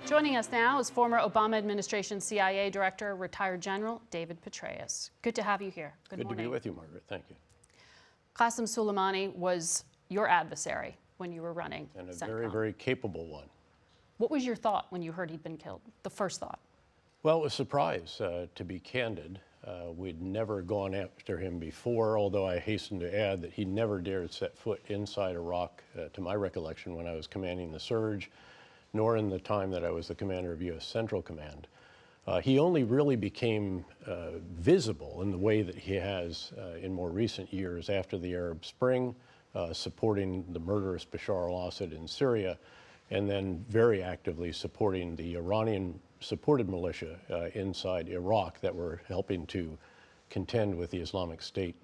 Joining us now is former Obama administration CIA director, retired General David Petraeus. Good to have you here. Good morning. Good to be with you, Margaret. Thank you. Qassem Soleimani was your adversary when you were running And a CENTCOM. very, very capable one. What was your thought when you heard he'd been killed? The first thought? Well, it was a surprise, to be candid. We'd never gone after him before, although I hasten to add that he never dared set foot inside Iraq, to my recollection, when I was commanding the surge, nor in the time that I was the commander of U.S. Central Command. He only really became visible in the way that he has in more recent years after the Arab Spring, supporting the murderous Bashar al-Assad in Syria, and then very actively supporting the Iranian-supported militia inside Iraq that were helping to contend with the Islamic State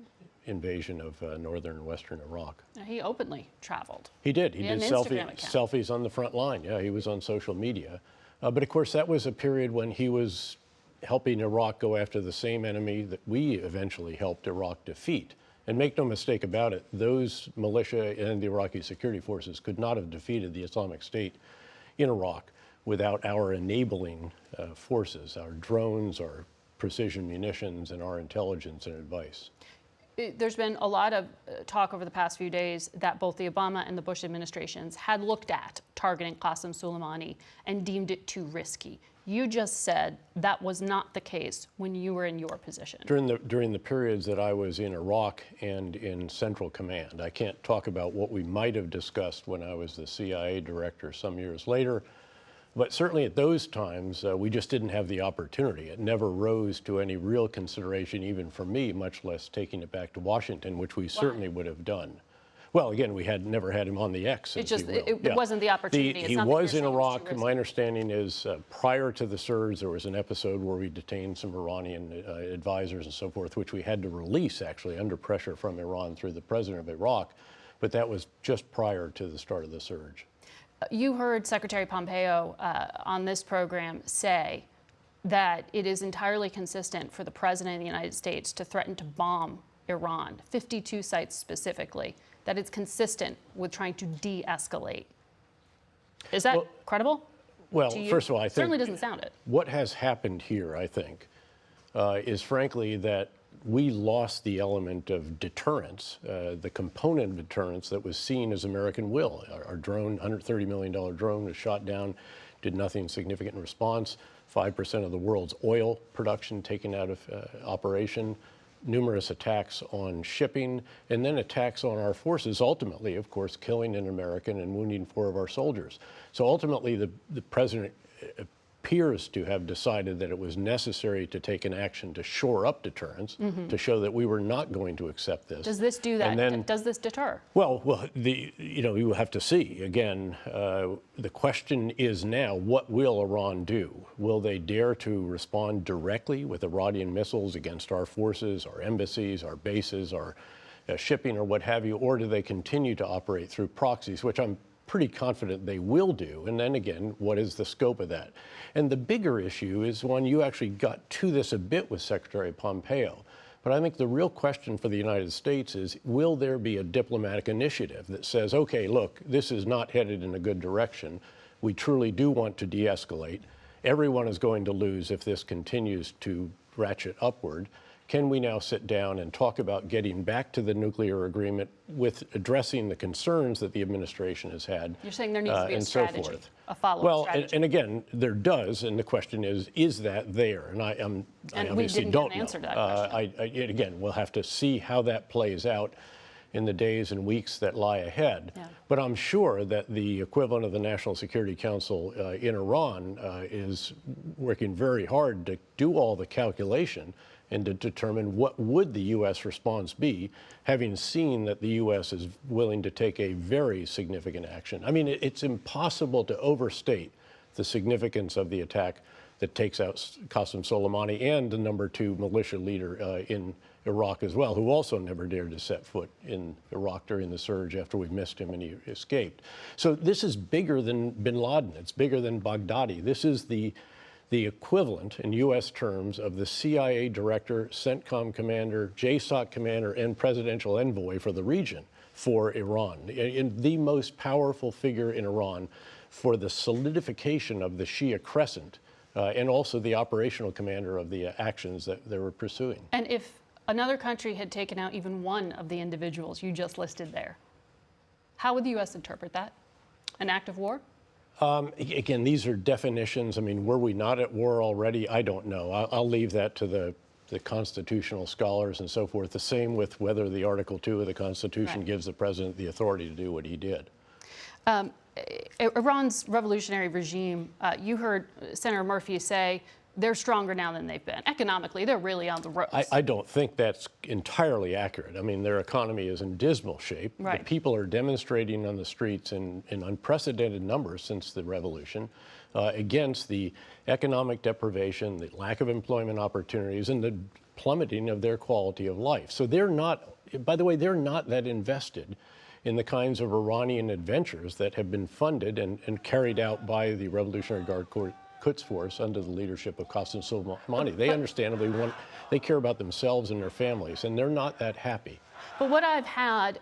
invasion of northern and western Iraq. He openly traveled. He did. He did selfies on the front line. Yeah, he was on social media. But of course, that was a period when he was helping Iraq go after the same enemy that we eventually helped Iraq defeat. And make no mistake about it, those militia and the Iraqi security forces could not have defeated the Islamic State in Iraq without our enabling forces, our drones, our precision munitions, and our intelligence and advice. There's been a lot of talk over the past few days that both the Obama and the Bush administrations had looked at targeting Qassem Soleimani and deemed it too risky. You just said that was not the case when you were in your position. During the periods that I was in Iraq and in Central Command, I can't talk about what we might have discussed when I was the CIA director some years later, but certainly at those times, we just didn't have the opportunity. It never rose to any real consideration, even for me, much less taking it back to Washington, which we certainly would have done. Well, again, we had never had him on the X. It wasn't the opportunity. He was in Iraq. My understanding is prior to the surge, there was an episode where we detained some Iranian advisors and so forth, which we had to release, actually, under pressure from Iran through the president of Iraq. But that was just prior to the start of the surge. You heard Secretary Pompeo on this program say that it is entirely consistent for the president of the United States to threaten to bomb Iran, 52 sites specifically, that it's consistent with trying to de-escalate. Is that credible? Well, first of all, I think certainly doesn't sound it. What has happened here, I think, is frankly that we lost the element of deterrence, the component of deterrence that was seen as American will. Our drone, $130 million drone, was shot down, did nothing significant in response. 5% of the world's oil production taken out of operation. Numerous attacks on shipping, and then attacks on our forces, ultimately, of course, killing an American and wounding 4 of our soldiers. So ultimately, the president appears to have decided that it was necessary to take an action to shore up deterrence, to show that we were not going to accept this. Does this do that? And then, does this deter? Well, you will have to see. Again, the question is now, what will Iran do? Will they dare to respond directly with Iranian missiles against our forces, our embassies, our bases, our shipping, or what have you, or do they continue to operate through proxies, which I'm pretty confident they will do? And then again, what is the scope of that? And the bigger issue is one, you actually got to this a bit with Secretary Pompeo, but I think the real question for the United States is, will there be a diplomatic initiative that says, okay, look, this is not headed in a good direction. We truly do want to de-escalate. Everyone is going to lose if this continues to ratchet upward. Can we now sit down and talk about getting back to the nuclear agreement with addressing the concerns that the administration has had? You're saying there needs to be a strategy, so forth. A follow-up strategy. And again, there does, and the question is that there? And I obviously don't know. Answer to that question. Again, we'll have to see how that plays out in the days and weeks that lie ahead. Yeah. But I'm sure that the equivalent of the National Security Council in Iran is working very hard to do all the calculation and to determine what would the U.S. response be, having seen that the U.S. is willing to take a very significant action. I mean, it's impossible to overstate the significance of the attack that takes out Qassem Soleimani and the #2 militia leader in Iraq as well, who also never dared to set foot in Iraq during the surge after we missed him and he escaped. So this is bigger than bin Laden. It's bigger than Baghdadi. This is the equivalent in U.S. terms of the CIA director, CENTCOM commander, JSOC commander, and presidential envoy for the region for Iran. And the most powerful figure in Iran for the solidification of the Shia crescent and also the operational commander of the actions that they were pursuing. And if another country had taken out even one of the individuals you just listed there, how would the U.S. interpret that? An act of war? Again, these are definitions. I mean, were we not at war already? I don't know. I'll leave that to the constitutional scholars and so forth. The same with whether the Article 2 of the Constitution gives the president the authority to do what he did. Iran's revolutionary regime, you heard Senator Murphy say they're stronger now than they've been. Economically, they're really on the ropes. I don't think that's entirely accurate. I mean, their economy is in dismal shape. Right. The people are demonstrating on the streets in unprecedented numbers since the revolution against the economic deprivation, the lack of employment opportunities, and the plummeting of their quality of life. So they're not, by the way, they're not that invested in the kinds of Iranian adventures that have been funded and carried out by the Revolutionary Guard Corps Quds Force under the leadership of Qassem Soleimani. They understandably they care about themselves and their families, and they're not that happy. But what I've had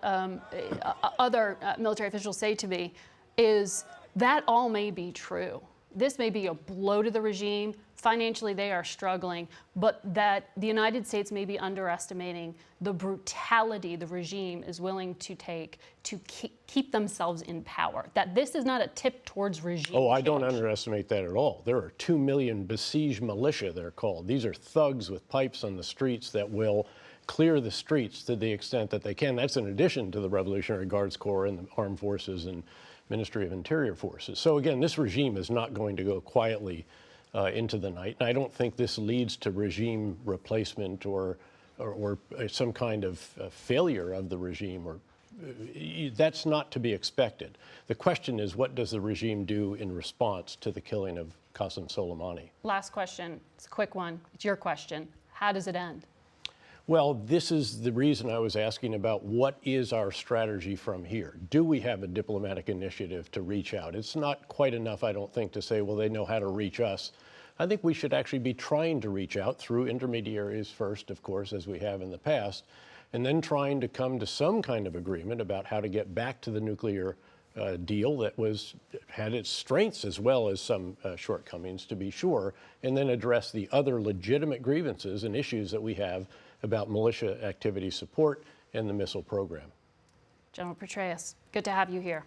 other military officials say to me is that all may be true. This may be a blow to the regime. Financially, they are struggling, but that the United States may be underestimating the brutality the regime is willing to take to keep themselves in power. That this is not a tip towards regime Oh, I change. don't underestimate that at all. There are 2 million besieged militia, they're called. These are thugs with pipes on the streets that will clear the streets to the extent that they can. That's in addition to the Revolutionary Guards Corps and the Armed Forces and Ministry of Interior Forces. So again, this regime is not going to go quietly into the night. And I don't think this leads to regime replacement or some kind of failure of the regime. That's not to be expected. The question is, what does the regime do in response to the killing of Qassem Soleimani? Last question. It's a quick one. It's your question. How does it end? Well, this is the reason I was asking about what is our strategy from here. Do we have a diplomatic initiative to reach out? It's not quite enough, I don't think, to say, well, they know how to reach us. I think we should actually be trying to reach out through intermediaries first, of course, as we have in the past, and then trying to come to some kind of agreement about how to get back to the nuclear deal that had its strengths as well as some shortcomings, to be sure, and then address the other legitimate grievances and issues that we have about militia activity support and the missile program. General Petraeus, good to have you here.